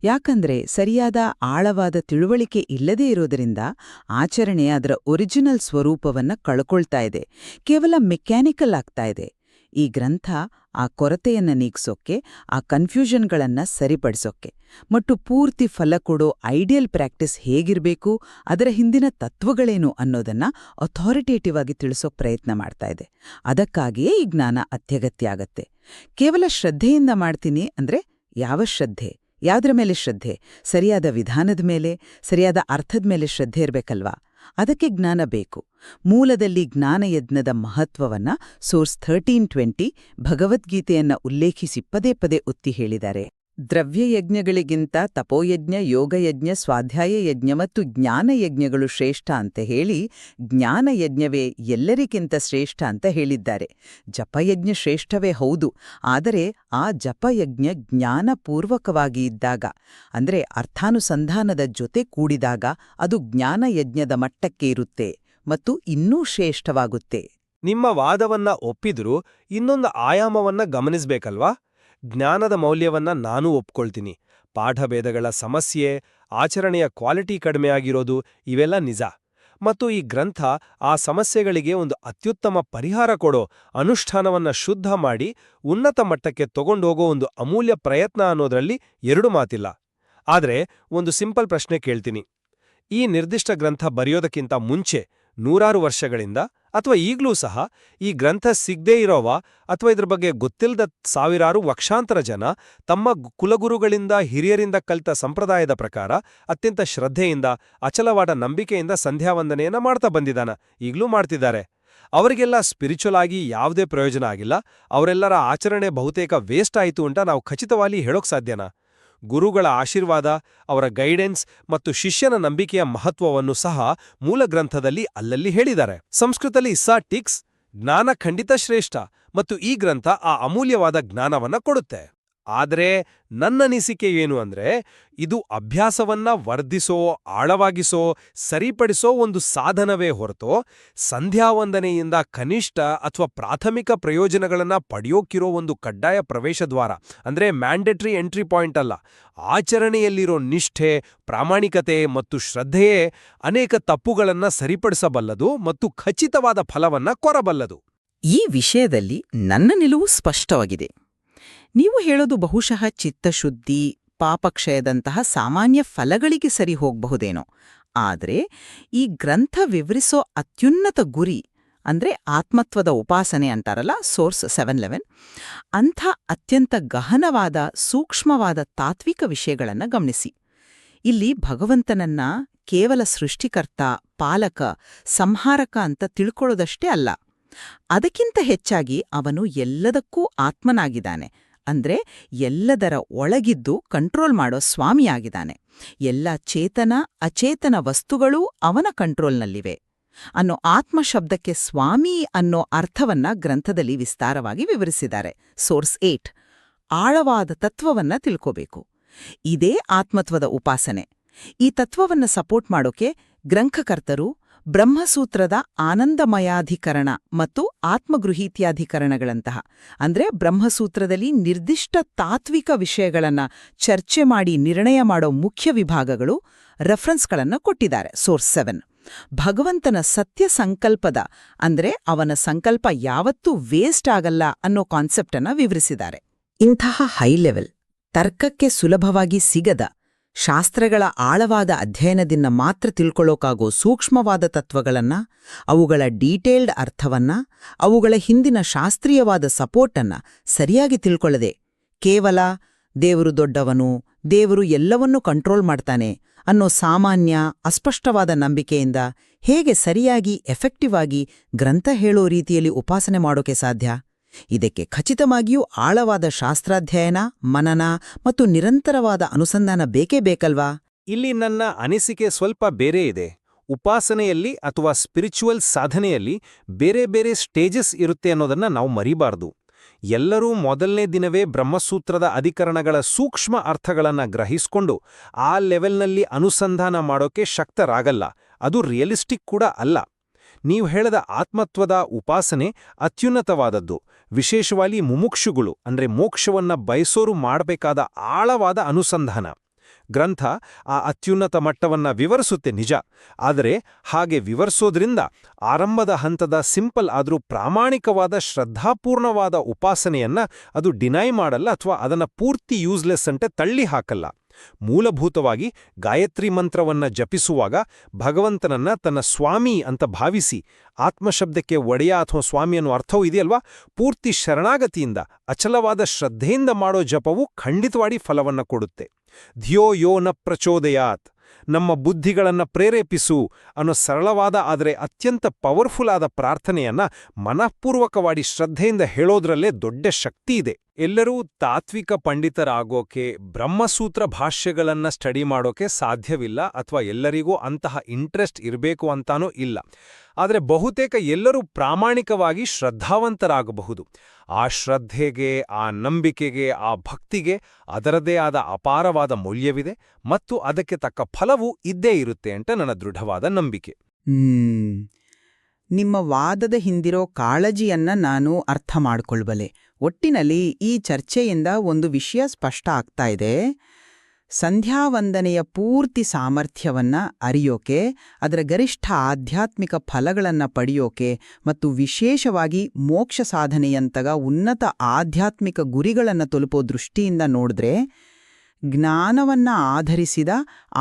ಯಾಕಂದ್ರೆ ಸರಿಯಾದ ಆಳವಾದ ತಿಳುವಳಿಕೆ ಇಲ್ಲದೇ ಇರೋದರಿಂದ ಆಚರಣೆ ಅದರ ಒರಿಜಿನಲ್ ಸ್ವರೂಪವನ್ನ ಕಳ್ಕೊಳ್ತಾ ಇದೆ, ಕೇವಲ ಮೆಕ್ಯಾನಿಕಲ್ ಆಗ್ತಾ ಇದೆ. ಈ ಗ್ರಂಥ ಆ ಕೊರತೆಯನ್ನ ನೀಗ್ಸೋಕ್ಕೆ, ಆ ಕನ್ಫ್ಯೂಷನ್ಗಳನ್ನ ಸರಿಪಡಿಸೋಕ್ಕೆ ಮತ್ತು ಪೂರ್ತಿ ಫಲ ಕೊಡೋ ಐಡಿಯಲ್ ಪ್ರಾಕ್ಟೀಸ್ ಹೇಗಿರಬೇಕು, ಅದರ ಹಿಂದಿನ ತತ್ವಗಳೇನು ಅನ್ನೋದನ್ನ ಅಥಾರಿಟೇಟಿವ್ ಆಗಿ ತಿಳಿಸೋಕ್ ಪ್ರಯತ್ನ ಮಾಡ್ತಾ ಇದೆ. ಅದಕ್ಕಾಗಿಯೇ ಈ ಜ್ಞಾನ ಅತ್ಯಗತ್ಯ ಆಗತ್ತೆ. ಕೇವಲ ಶ್ರದ್ಧೆಯಿಂದ ಮಾಡ್ತೀನಿ ಅಂದ್ರೆ ಯಾವ ಶ್ರದ್ಧೆ? ಯಾವುದ್ರ ಮೇಲೆ ಶ್ರದ್ಧೆ? ಸರಿಯಾದ ವಿಧಾನದ ಮೇಲೆ, ಸರಿಯಾದ ಅರ್ಥದ ಮೇಲೆ ಶ್ರದ್ಧೆ ಇರಬೇಕಲ್ವಾ? ಅದಕ್ಕೆ ಜ್ಞಾನ ಬೇಕು. ಮೂಲದಲ್ಲಿ ಜ್ಞಾನಯಜ್ಞದ ಮಹತ್ವವನ್ನ ಸೋರ್ಸ್ 1320 ಭಗವದ್ಗೀತೆಯನ್ನ ಉಲ್ಲೇಖಿಸಿ ಪದೇ ಪದೇ ಒತ್ತಿ ಹೇಳಿದ್ದಾರೆ. ದ್ರವ್ಯಯಜ್ಞಗಳಿಗಿಂತ ತಪೋಯಜ್ಞ, ಯೋಗಯಜ್ಞ, ಸ್ವಾಧ್ಯಾಯ ಯಜ್ಞ ಮತ್ತು ಜ್ಞಾನಯಜ್ಞಗಳು ಶ್ರೇಷ್ಠ ಅಂತ ಹೇಳಿ ಜ್ಞಾನಯಜ್ಞವೇ ಎಲ್ಲರಿಗಿಂತ ಶ್ರೇಷ್ಠ ಅಂತ ಹೇಳಿದ್ದಾರೆ. ಜಪಯಜ್ಞ ಶ್ರೇಷ್ಠವೇ ಹೌದು, ಆದರೆ ಆ ಜಪಯಜ್ಞ ಜ್ಞಾನಪೂರ್ವಕವಾಗಿ ಇದ್ದಾಗ, ಅಂದ್ರೆ ಅರ್ಥಾನುಸಂಧಾನದ ಜೊತೆ ಕೂಡಿದಾಗ ಅದು ಜ್ಞಾನಯಜ್ಞದ ಮಟ್ಟಕ್ಕೆ ಇರುತ್ತೆ ಮತ್ತು ಇನ್ನೂ ಶ್ರೇಷ್ಠವಾಗುತ್ತೆ. ನಿಮ್ಮ ವಾದವನ್ನ ಒಪ್ಪಿದ್ರೂ ಇನ್ನೊಂದು ಆಯಾಮವನ್ನ ಗಮನಿಸ್ಬೇಕಲ್ವಾ? ಜ್ಞಾನದ ಮೌಲ್ಯವನ್ನ ನಾನೂ ಒಪ್ಕೊಳ್ತೀನಿ. ಪಾಠಭೇದಗಳ ಸಮಸ್ಯೆ, ಆಚರಣೆಯ ಕ್ವಾಲಿಟಿ ಕಡಿಮೆಯಾಗಿರೋದು ಇವೆಲ್ಲ ನಿಜ. ಮತ್ತು ಈ ಗ್ರಂಥ ಆ ಸಮಸ್ಯೆಗಳಿಗೆ ಒಂದು ಅತ್ಯುತ್ತಮ ಪರಿಹಾರ ಕೊಡೋ, ಅನುಷ್ಠಾನವನ್ನ ಶುದ್ಧ ಮಾಡಿ ಉನ್ನತ ಮಟ್ಟಕ್ಕೆ ತಗೊಂಡೋಗೋ ಒಂದು ಅಮೂಲ್ಯ ಪ್ರಯತ್ನ ಅನ್ನೋದ್ರಲ್ಲಿ ಎರಡು ಮಾತಿಲ್ಲ. ಆದ್ರೆ ಒಂದು ಸಿಂಪಲ್ ಪ್ರಶ್ನೆ ಕೇಳ್ತೀನಿ. ಈ ನಿರ್ದಿಷ್ಟ ಗ್ರಂಥ ಬರೆಯೋದಕ್ಕಿಂತ ಮುಂಚೆ ನೂರಾರು ವರ್ಷಗಳಿಂದ ಅಥವಾ ಈಗ್ಲೂ ಸಹ ಈ ಗ್ರಂಥ ಸಿಗದೇ ಇರೋವ ಅಥವಾ ಇದ್ರ ಬಗ್ಗೆ ಗೊತ್ತಿಲ್ಲದ ಸಾವಿರಾರು ಲಕ್ಷಾಂತರ ಜನ ತಮ್ಮ ಕುಲಗುರುಗಳಿಂದ, ಹಿರಿಯರಿಂದ ಕಲಿತ ಸಂಪ್ರದಾಯದ ಪ್ರಕಾರ ಅತ್ಯಂತ ಶ್ರದ್ಧೆಯಿಂದ, ಅಚಲವಾದ ನಂಬಿಕೆಯಿಂದ ಸಂಧ್ಯಾವಂದನೆಯನ್ನ ಮಾಡ್ತಾ ಬಂದಿದ್ದಾನ, ಈಗ್ಲೂ ಮಾಡ್ತಿದ್ದಾರೆ. ಅವರಿಗೆಲ್ಲ ಸ್ಪಿರಿಚುವಲ್ ಆಗಿ ಯಾವುದೇ ಪ್ರಯೋಜನ ಆಗಿಲ್ಲ. ಅವರೆಲ್ಲರ ಆಚರಣೆ ಬಹುತೇಕ ವೇಸ್ಟ್ ಆಯಿತು ಅಂತ ನಾವು ಖಚಿತವಾಗಿ ಹೇಳೋಕ್ ಸಾಧ್ಯನಾ? ಗುರುಗಳ ಆಶೀರ್ವಾದ, ಅವರ ಗೈಡೆನ್ಸ್ ಮತ್ತು ಶಿಷ್ಯನ ನಂಬಿಕೆಯ ಮಹತ್ವವನ್ನು ಸಹ ಮೂಲ ಗ್ರಂಥದಲ್ಲಿ ಅಲ್ಲಲ್ಲಿ ಹೇಳಿದ್ದಾರೆ. ಸಂಸ್ಕೃತದಲ್ಲಿ ಇಸ್ಸಾ ಟಿಕ್ಸ್, ಜ್ಞಾನ ಖಂಡಿತ ಶ್ರೇಷ್ಠ ಮತ್ತು ಈ ಗ್ರಂಥ ಆ ಅಮೂಲ್ಯವಾದ ಜ್ಞಾನವನ್ನ ಕೊಡುತ್ತೆ. ಆದ್ರೆ ನನ್ನನಿಸಿಕೆ ಏನು ಅಂದ್ರೆ, ಇದು ಅಭ್ಯಾಸವನ್ನ ವರ್ಧಿಸೋ, ಆಳವಾಗಿಸೋ, ಸರಿಪಡಿಸೋ ಒಂದು ಸಾಧನವೇ ಹೊರತು ಸಂಧ್ಯಾವಂದನೆಯಿಂದ ಕನಿಷ್ಠ ಅಥವಾ ಪ್ರಾಥಮಿಕ ಪ್ರಯೋಜನಗಳನ್ನ ಪಡೆಯೋಕಿರೋ ಒಂದು ಕಡ್ಡಾಯ ಪ್ರವೇಶದ್ವಾರ, ಅಂದ್ರೆ ಮ್ಯಾಂಡೇಟರಿ ಎಂಟ್ರಿ ಪಾಯಿಂಟ್ ಅಲ್ಲ. ಆಚರಣೆಯಲ್ಲಿರೋ ನಿಷ್ಠೆ, ಪ್ರಾಮಾಣಿಕತೆ ಮತ್ತು ಶ್ರದ್ಧೆಯೇ ಅನೇಕ ತಪ್ಪುಗಳನ್ನ ಸರಿಪಡಿಸಬಲ್ಲದು ಮತ್ತು ಖಚಿತವಾದ ಫಲವನ್ನ ಕೊರಬಲ್ಲದು. ಈ ವಿಷಯದಲ್ಲಿ ನನ್ನ ನಿಲುವು ಸ್ಪಷ್ಟವಾಗಿದೆ. ನೀವು ಹೇಳೋದು ಬಹುಶಃ ಚಿತ್ತಶುದ್ಧಿ, ಪಾಪಕ್ಷಯದಂತಹ ಸಾಮಾನ್ಯ ಫಲಗಳಿಗೆ ಸರಿ ಹೋಗಬಹುದೇನೋ. ಆದರೆ ಈ ಗ್ರಂಥ ವಿವರಿಸೋ ಅತ್ಯುನ್ನತ ಗುರಿ ಅಂದ್ರೆ ಆತ್ಮತ್ವದ ಉಪಾಸನೆ ಅಂತಾರಲ್ಲ, ಸೋರ್ಸ್ 711, ಅಂಥ ಅತ್ಯಂತ ಗಹನವಾದ, ಸೂಕ್ಷ್ಮವಾದ ತಾತ್ವಿಕ ವಿಷಯಗಳನ್ನ ಗಮನಿಸಿ. ಇಲ್ಲಿ ಭಗವಂತನನ್ನ ಕೇವಲ ಸೃಷ್ಟಿಕರ್ತ, ಪಾಲಕ, ಸಂಹಾರಕ ಅಂತ ತಿಳ್ಕೊಳ್ಳೋದಷ್ಟೇ ಅಲ್ಲ, ಅದಕ್ಕಿಂತ ಹೆಚ್ಚಾಗಿ ಅವನು ಎಲ್ಲದಕ್ಕೂ ಆತ್ಮನಾಗಿದ್ದಾನೆ, ಅಂದ್ರೆ ಎಲ್ಲದರ ಒಳಗಿದ್ದು ಕಂಟ್ರೋಲ್ ಮಾಡೋ ಸ್ವಾಮಿಯಾಗಿದ್ದಾನೆ. ಎಲ್ಲ ಚೇತನ ಅಚೇತನ ವಸ್ತುಗಳೂ ಅವನ ಕಂಟ್ರೋಲ್ನಲ್ಲಿವೆ ಅನ್ನೋ ಆತ್ಮ ಶಬ್ದಕ್ಕೆ ಸ್ವಾಮಿ ಅನ್ನೋ ಅರ್ಥವನ್ನ ಗ್ರಂಥದಲ್ಲಿ ವಿಸ್ತಾರವಾಗಿ ವಿವರಿಸಿದ್ದಾರೆ. ಸೋರ್ಸ್ 8. ಆಳವಾದ ತತ್ವವನ್ನ ತಿಳ್ಕೋಬೇಕು. ಇದೇ ಆತ್ಮತ್ವದ ಉಪಾಸನೆ. ಈ ತತ್ವವನ್ನ ಸಪೋರ್ಟ್ ಮಾಡೋಕೆ ಗ್ರಂಥಕರ್ತರು ಬ್ರಹ್ಮಸೂತ್ರದ ಆನಂದಮಯಾಧಿಕರಣ ಮತ್ತು ಆತ್ಮಗೃಹೀತ್ಯಾಧಿಕರಣಗಳಂತಹ ಅಂದ್ರೆ ಬ್ರಹ್ಮಸೂತ್ರದಲ್ಲಿ ನಿರ್ದಿಷ್ಟ ತಾತ್ವಿಕ ವಿಷಯಗಳನ್ನ ಚರ್ಚೆ ಮಾಡಿ ನಿರ್ಣಯ ಮಾಡೋ ಮುಖ್ಯ ವಿಭಾಗಗಳು ರೆಫರೆನ್ಸ್ಗಳನ್ನ ಕೊಟ್ಟಿದ್ದಾರೆ. ಸೋರ್ಸ್ 7. ಭಗವಂತನ ಸತ್ಯ ಸಂಕಲ್ಪದ ಅಂದ್ರೆ ಅವನ ಸಂಕಲ್ಪ ಯಾವತ್ತೂ ವೇಸ್ಟ್ ಆಗಲ್ಲ ಅನ್ನೋ ಕಾನ್ಸೆಪ್ಟನ್ನ ವಿವರಿಸಿದ್ದಾರೆ. ಇಂತಹ ಹೈ ಲೆವೆಲ್, ತರ್ಕಕ್ಕೆ ಸುಲಭವಾಗಿ ಸಿಗದ, ಶಾಸ್ತ್ರಗಳ ಆಳವಾದ ಅಧ್ಯಯನದಿಂದ ಮಾತ್ರ ತಿಳ್ಕೊಳ್ಳೋಕಾಗೋ ಸೂಕ್ಷ್ಮವಾದ ತತ್ವಗಳನ್ನ, ಅವುಗಳ ಡೀಟೇಲ್ಡ್ ಅರ್ಥವನ್ನ, ಅವುಗಳ ಹಿಂದಿನ ಶಾಸ್ತ್ರೀಯವಾದ ಸಪೋರ್ಟನ್ನ ಸರಿಯಾಗಿ ತಿಳ್ಕೊಳ್ಳದೆ ಕೇವಲ ದೇವರು ದೊಡ್ಡವನು, ದೇವರು ಎಲ್ಲವನ್ನೂ ಕಂಟ್ರೋಲ್ ಮಾಡ್ತಾನೆ ಅನ್ನೋ ಸಾಮಾನ್ಯ ಅಸ್ಪಷ್ಟವಾದ ನಂಬಿಕೆಯಿಂದ ಹೇಗೆ ಸರಿಯಾಗಿ ಎಫೆಕ್ಟಿವ್ ಆಗಿ ಗ್ರಂಥ ಹೇಳೋ ರೀತಿಯಲ್ಲಿ ಉಪಾಸನೆ ಮಾಡೋಕೆ ಸಾಧ್ಯ? ಇದಕ್ಕೆ ಖಚಿತವಾಗಿಯೂ ಆಳವಾದ ಶಾಸ್ತ್ರಾಧ್ಯಯನ, ಮನನ ಮತ್ತು ನಿರಂತರವಾದ ಅನುಸಂಧಾನ ಬೇಕೇ ಬೇಕಲ್ವಾ? ಇಲ್ಲಿ ನನ್ನ ಅನಿಸಿಕೆ ಸ್ವಲ್ಪ ಬೇರೆ ಇದೆ. ಉಪಾಸನೆಯಲ್ಲಿ ಅಥವಾ ಸ್ಪಿರಿಚುವಲ್ ಸಾಧನೆಯಲ್ಲಿ ಬೇರೆ ಬೇರೆ ಸ್ಟೇಜಸ್ ಇರುತ್ತೆ ಅನ್ನೋದನ್ನ ನಾವು ಮರಿಬಾರ್ದು. ಎಲ್ಲರೂ ಮೊದಲನೇ ದಿನವೇ ಬ್ರಹ್ಮಸೂತ್ರದ ಅಧಿಕರಣಗಳ ಸೂಕ್ಷ್ಮ ಅರ್ಥಗಳನ್ನ ಗ್ರಹಿಸ್ಕೊಂಡು ಆ ಲೆವೆಲ್ನಲ್ಲಿ ಅನುಸಂಧಾನ ಮಾಡೋಕೆ ಶಕ್ತರಾಗಲ್ಲ. ಅದು ರಿಯಲಿಸ್ಟಿಕ್ ಕೂಡ ಅಲ್ಲ. ನೀವು ಹೇಳದ ಆತ್ಮತ್ವದ ಉಪಾಸನೆ ಅತ್ಯುನ್ನತವಾದದ್ದು. ವಿಶೇಷವಾಗಿ ಮುಮುಕ್ಷುಗಳು ಅಂದ್ರೆ ಮೋಕ್ಷವನ್ನ ಬಯಸೋರು ಮಾಡಬೇಕಾದ ಆಳವಾದ ಅನುಸಂಧಾನ. ಗ್ರಂಥ ಆ ಅತ್ಯುನ್ನತ ಮಟ್ಟವನ್ನ ವಿವರಿಸುತ್ತೆ ನಿಜ, ಆದರೆ ಹಾಗೆ ವಿವರಿಸೋದ್ರಿಂದ ಆರಂಭದ ಹಂತದ ಸಿಂಪಲ್ ಆದ್ರೂ ಪ್ರಾಮಾಣಿಕವಾದ ಶ್ರದ್ಧಾಪೂರ್ಣವಾದ ಉಪಾಸನೆಯನ್ನ ಅದು ಡಿನೈ ಮಾಡಲ್ಲ ಅಥವಾ ಅದನ್ನ ಪೂರ್ತಿ ಯೂಸ್ಲೆಸ್ ಅಂತೆ ತಳ್ಳಿ ಹಾಕಲ್ಲ. ಮೂಲಭೂತವಾಗಿ ಗಾಯತ್ರಿ ಮಂತ್ರವನ್ನ ಜಪಿಸುವಾಗ ಭಗವಂತನನ್ನ ತನ್ನ ಸ್ವಾಮಿ ಅಂತ ಭಾವಿಸಿ, ಆತ್ಮಶಬ್ದಕ್ಕೆ ಒಡೆಯ ಅಥವಾ ಸ್ವಾಮಿ ಅನ್ನೋ ಅರ್ಥವೂ ಇದೆಯಲ್ವಾ, ಪೂರ್ತಿ ಶರಣಾಗತಿಯಿಂದ ಅಚಲವಾದ ಶ್ರದ್ಧೆಯಿಂದ ಮಾಡೋ ಜಪವು ಖಂಡಿತವಾಗಿ ಫಲವನ್ನ ಕೊಡುತ್ತೆ. ಧಿಯೋ ಯೋ ನ ಪ್ರಚೋದಯಾತ್, ನಮ್ಮ ಬುದ್ಧಿಗಳನ್ನ ಪ್ರೇರೇಪಿಸು ಅನ್ನೋ ಸರಳವಾದ ಆದರೆ ಅತ್ಯಂತ ಪವರ್ಫುಲ್ ಆದ ಪ್ರಾರ್ಥನೆಯನ್ನ ಮನಃಪೂರ್ವಕವಾಗಿ ಶ್ರದ್ಧೆಯಿಂದ ಹೇಳೋದ್ರಲ್ಲೇ ದೊಡ್ಡ ಶಕ್ತಿ ಇದೆ. ಎಲ್ಲರೂ ತಾತ್ವಿಕ ಪಂಡಿತರಾಗೋಕೆ ಬ್ರಹ್ಮಸೂತ್ರ ಭಾಷ್ಯಗಳನ್ನ ಸ್ಟಡಿ ಮಾಡೋಕೆ ಸಾಧ್ಯವಿಲ್ಲ ಅಥವಾ ಎಲ್ಲರಿಗೂ ಅಂತಹ ಇಂಟ್ರೆಸ್ಟ್ ಇರಬೇಕು ಅಂತಾನೂ ಇಲ್ಲ. ಆದರೆ ಬಹುತೇಕ ಎಲ್ಲರೂ ಪ್ರಾಮಾಣಿಕವಾಗಿ ಶ್ರದ್ಧಾವಂತರಾಗಬಹುದು. ಆ ಶ್ರದ್ಧೆಗೆ, ಆ ನಂಬಿಕೆಗೆ, ಆ ಭಕ್ತಿಗೆ ಅದರದೇ ಆದ ಅಪಾರವಾದ ಮೌಲ್ಯವಿದೆ ಮತ್ತು ಅದಕ್ಕೆ ತಕ್ಕ ಫಲವೂ ಇದ್ದೇ ಇರುತ್ತೆ ಅಂತ ನನ್ನ ದೃಢವಾದ ನಂಬಿಕೆ. ನಿಮ್ಮ ವಾದದ ಹಿಂದಿರೋ ಕಾಳಜಿಯನ್ನ ನಾನು ಅರ್ಥ ಮಾಡ್ಕೊಳ್ಬಲ್ಲೆ. ಒಟ್ಟಿನಲ್ಲಿ ಈ ಚರ್ಚೆಯಿಂದ ಒಂದು ವಿಷಯ ಸ್ಪಷ್ಟ ಆಗ್ತಾ ಇದೆ. ಸಂಧ್ಯಾವಂದನೆಯ ಪೂರ್ತಿ ಸಾಮರ್ಥ್ಯವನ್ನ ಅರಿಯೋಕೆ, ಅದರ ಗರಿಷ್ಠ ಆಧ್ಯಾತ್ಮಿಕ ಫಲಗಳನ್ನ ಪಡೆಯೋಕೆ ಮತ್ತು ವಿಶೇಷವಾಗಿ ಮೋಕ್ಷ ಸಾಧನೆಯಂತಗ ಉನ್ನತ ಆಧ್ಯಾತ್ಮಿಕ ಗುರಿಗಳನ್ನು ತಲುಪೋ ದೃಷ್ಟಿಯಿಂದ ನೋಡಿದ್ರೆ ಜ್ಞಾನವನ್ನ ಆಧರಿಸಿದ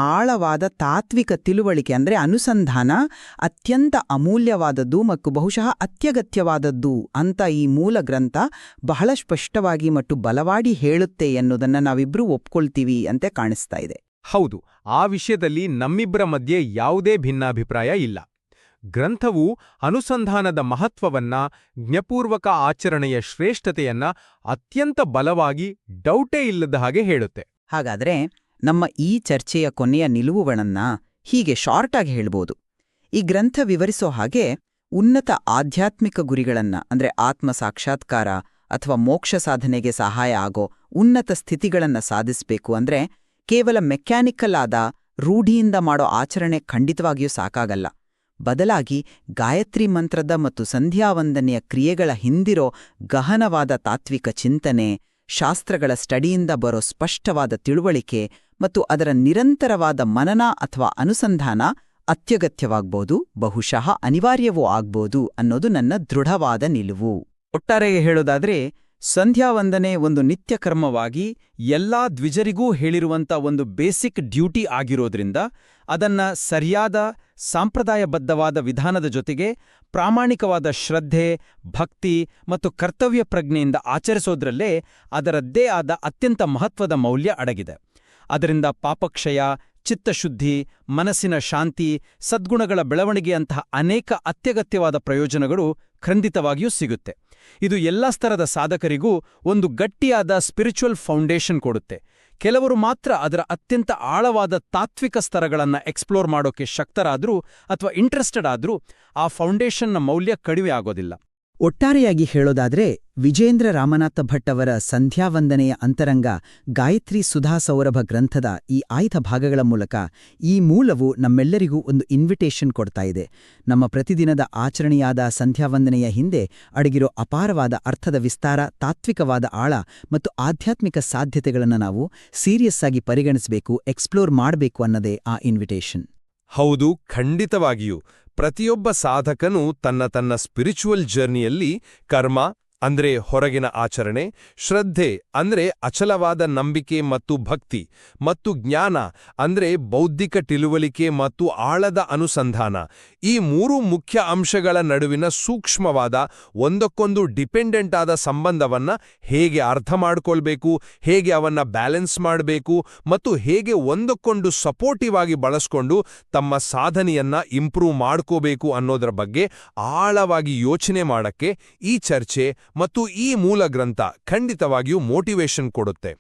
ಆಳವಾದ ತಾತ್ವಿಕ ತಿಳುವಳಿಕೆ ಅಂದರೆ ಅನುಸಂಧಾನ ಅತ್ಯಂತ ಅಮೂಲ್ಯವಾದದ್ದು ಮತ್ತು ಬಹುಶಃ ಅತ್ಯಗತ್ಯವಾದದ್ದು ಅಂತ ಈ ಮೂಲ ಗ್ರಂಥ ಬಹಳ ಸ್ಪಷ್ಟವಾಗಿ ಮತ್ತು ಬಲವಾಡಿ ಹೇಳುತ್ತೆ ಎನ್ನುವುದನ್ನು ನಾವಿಬ್ರೂ ಒಪ್ಕೊಳ್ತೀವಿ ಅಂತ ಕಾಣಿಸ್ತಾ ಇದೆ. ಹೌದು, ಆ ವಿಷಯದಲ್ಲಿ ನಮ್ಮಿಬ್ಬರ ಮಧ್ಯೆ ಯಾವುದೇ ಭಿನ್ನಾಭಿಪ್ರಾಯ ಇಲ್ಲ. ಗ್ರಂಥವು ಅನುಸಂಧಾನದ ಮಹತ್ವವನ್ನ, ಜ್ಞಪೂರ್ವಕ ಆಚರಣೆಯ ಶ್ರೇಷ್ಠತೆಯನ್ನ ಅತ್ಯಂತ ಬಲವಾಗಿ ಡೌಟೇ ಇಲ್ಲದ ಹಾಗೆ ಹೇಳುತ್ತೆ. ಹಾಗಾದ್ರೆ ನಮ್ಮ ಈ ಚರ್ಚೆಯ ಕೊನೆಯ ನಿಲುವುಗಳನ್ನ ಹೀಗೆ ಶಾರ್ಟಾಗಿ ಹೇಳ್ಬೋದು. ಈ ಗ್ರಂಥ ವಿವರಿಸೋ ಹಾಗೆ ಉನ್ನತ ಆಧ್ಯಾತ್ಮಿಕ ಗುರಿಗಳನ್ನ ಅಂದ್ರೆ ಆತ್ಮ ಸಾಕ್ಷಾತ್ಕಾರ ಅಥವಾ ಮೋಕ್ಷ ಸಾಧನೆಗೆ ಸಹಾಯ ಆಗೋ ಉನ್ನತ ಸ್ಥಿತಿಗಳನ್ನ ಸಾಧಿಸಬೇಕು ಅಂದ್ರೆ ಕೇವಲ ಮೆಕ್ಯಾನಿಕಲ್ ಆದ ರೂಢಿಯಿಂದ ಮಾಡೋ ಆಚರಣೆ ಖಂಡಿತವಾಗಿಯೂ ಸಾಕಾಗಲ್ಲ. ಬದಲಾಗಿ ಗಾಯತ್ರಿ ಮಂತ್ರದ ಮತ್ತು ಸಂಧ್ಯಾವಂದನೆಯ ಕ್ರಿಯೆಗಳ ಹಿಂದಿರೋ ಗಹನವಾದ ತಾತ್ವಿಕ ಚಿಂತನೆ, ಶಾಸ್ತ್ರಗಳ ಸ್ಟಡಿಯಿಂದ ಬರೋ ಸ್ಪಷ್ಟವಾದ ತಿಳುವಳಿಕೆ ಮತ್ತು ಅದರ ನಿರಂತರವಾದ ಮನನ ಅಥವಾ ಅನುಸಂಧಾನ ಅತ್ಯಗತ್ಯವಾಗ್ಬೋದು, ಬಹುಶಃ ಅನಿವಾರ್ಯವೂ ಆಗ್ಬೋದು ಅನ್ನೋದು ನನ್ನ ದೃಢವಾದ ನಿಲುವು. ಒಟ್ಟಾರೆಗೆ ಹೇಳೋದಾದ್ರೆ ಸಂಧ್ಯಾವಂದನೆ ಒಂದು ನಿತ್ಯ ಕರ್ಮವಾಗಿ ಎಲ್ಲಾ ದ್ವಿಜರಿಗೂ ಹೇಳಿರುವಂಥ ಒಂದು ಬೇಸಿಕ್ ಡ್ಯೂಟಿ ಆಗಿರೋದ್ರಿಂದ ಅದನ್ನ ಸರಿಯಾದ ಸಾಂಪ್ರದಾಯಬದ್ಧವಾದ ವಿಧಾನದ ಜೊತೆಗೆ ಪ್ರಾಮಾಣಿಕವಾದ ಶ್ರದ್ಧೆ, ಭಕ್ತಿ ಮತ್ತು ಕರ್ತವ್ಯ ಪ್ರಜ್ಞೆಯಿಂದ ಆಚರಿಸೋದ್ರಲ್ಲೇ ಅದರದ್ದೇ ಆದ ಅತ್ಯಂತ ಮಹತ್ವದ ಮೌಲ್ಯ ಅಡಗಿದೆ. ಅದರಿಂದ ಪಾಪಕ್ಷಯ, ಚಿತ್ತಶುದ್ಧಿ, ಮನಸ್ಸಿನ ಶಾಂತಿ, ಸದ್ಗುಣಗಳ ಬೆಳವಣಿಗೆಯಂತಹ ಅನೇಕ ಅತ್ಯಗತ್ಯವಾದ ಪ್ರಯೋಜನಗಳು ಖಂಡಿತವಾಗಿಯೂ ಸಿಗುತ್ತೆ. ಇದು ಎಲ್ಲಾ ಸ್ತರದ ಸಾಧಕರಿಗೂ ಒಂದು ಗಟ್ಟಿಯಾದ ಸ್ಪಿರಿಚುವಲ್ ಫೌಂಡೇಶನ್ ಕೊಡುತ್ತೆ. ಕೆಲವರು ಮಾತ್ರ ಅದರ ಅತ್ಯಂತ ಆಳವಾದ ತಾತ್ವಿಕ ಸ್ತರಗಳನ್ನು ಎಕ್ಸ್ಪ್ಲೋರ್ ಮಾಡೋಕೆ ಶಕ್ತರಾದ್ರೂ ಅಥವಾ ಇಂಟ್ರೆಸ್ಟೆಡ್ ಆದ್ರೂ ಆ ಫೌಂಡೇಶನ್ನ ಮೌಲ್ಯ ಕಡಿಮೆ ಆಗೋದಿಲ್ಲ. ಒಟ್ಟಾರೆಯಾಗಿ ಹೇಳೋದಾದ್ರೆ ವಿಜೇಂದ್ರ ರಾಮನಾಥ ಭಟ್ ಅವರ ಸಂಧ್ಯಾವಂದನೆಯ ಅಂತರಂಗ ಗಾಯತ್ರಿ ಸುಧಾ ಸೌರಭ ಗ್ರಂಥದ ಈ ಆಯ್ದ ಭಾಗಗಳ ಮೂಲಕ ಈ ಮೂಲವು ನಮ್ಮೆಲ್ಲರಿಗೂ ಒಂದು ಇನ್ವಿಟೇಷನ್ ಕೊಡ್ತಾ ಇದೆ. ನಮ್ಮ ಪ್ರತಿದಿನದ ಆಚರಣೆಯಾದ ಸಂಧ್ಯಾವಂದನೆಯ ಹಿಂದೆ ಅಡಗಿರೋ ಅಪಾರವಾದ ಅರ್ಥದ ವಿಸ್ತಾರ, ತಾತ್ವಿಕವಾದ ಆಳ ಮತ್ತು ಆಧ್ಯಾತ್ಮಿಕ ಸಾಧ್ಯತೆಗಳನ್ನು ನಾವು ಸೀರಿಯಸ್ ಆಗಿ ಪರಿಗಣಿಸಬೇಕು, ಎಕ್ಸ್ಪ್ಲೋರ್ ಮಾಡಬೇಕು ಅನ್ನೋದೇ ಆ ಇನ್ವಿಟೇಷನ್. ಹೌದು, ಖಂಡಿತವಾಗಿಯೂ. ಪ್ರತಿಯೊಬ್ಬ ಸಾಧಕನೂ ತನ್ನ ಸ್ಪಿರಿಚುವಲ್ ಜರ್ನಿಯಲ್ಲಿ ಕರ್ಮ ಅಂದ್ರೆ ಹೊರಗಿನ ಆಚರಣೆ, ಶ್ರದ್ಧೆ ಅಂದ್ರೆ ಅಚಲವಾದ ನಂಬಿಕೆ ಮತ್ತು ಭಕ್ತಿ, ಮತ್ತು ಜ್ಞಾನ ಅಂದ್ರೆ ಬೌದ್ಧಿಕ ತಿಳುವಳಿಕೆ ಮತ್ತು ಆಳದ ಅನುಸಂಧಾನ, ಈ ಮೂರು ಮುಖ್ಯ ಅಂಶಗಳ ನಡುವಿನ ಸೂಕ್ಷ್ಮವಾದ ಒಂದಕ್ಕೊಂದು ಡಿಪೆಂಡೆಂಟ್ ಆದ ಸಂಬಂಧವನ್ನ ಹೇಗೆ ಅರ್ಥ ಮಾಡ್ಕೊಳ್ಬೇಕು, ಹೇಗೆ ಅವನ್ನ ಬ್ಯಾಲೆನ್ಸ್ ಮಾಡಬೇಕು ಮತ್ತು ಹೇಗೆ ಒಂದಕ್ಕೊಂದು ಸಪೋರ್ಟಿವ್ ಆಗಿ ಬಳಸ್ಕೊಂಡು ತಮ್ಮ ಸಾಧನೆಯನ್ನ ಇಂಪ್ರೂವ್ ಮಾಡ್ಕೋಬೇಕು ಅನ್ನೋದರ ಬಗ್ಗೆ ಆಳವಾಗಿ ಯೋಚನೆ ಮಾಡಕ್ಕೆ ಈ ಚರ್ಚೆ ಮತ್ತು ಈ ಮೂಲ ಗ್ರಂಥ ಖಂಡಿತವಾಗಿಯೂ ಮೋಟಿವೇಶನ್ ಕೊಡುತ್ತೆ.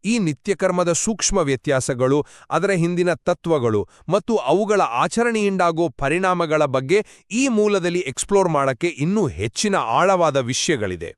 ಈ ನಿತ್ಯಕರ್ಮದ ಸೂಕ್ಷ್ಮ ವ್ಯತ್ಯಾಸಗಳು, ಅದರ ಹಿಂದಿನ ತತ್ವಗಳು ಮತ್ತು ಅವುಗಳ ಆಚರಣೆಯಿಂದಾಗೋ ಪರಿಣಾಮಗಳ ಬಗ್ಗೆ ಈ ಮೂಲದಲ್ಲಿ ಎಕ್ಸ್ಪ್ಲೋರ್ ಮಾಡಕ್ಕೆ ಇನ್ನೂ ಹೆಚ್ಚಿನ ಆಳವಾದ ವಿಷಯಗಳಿದೆ.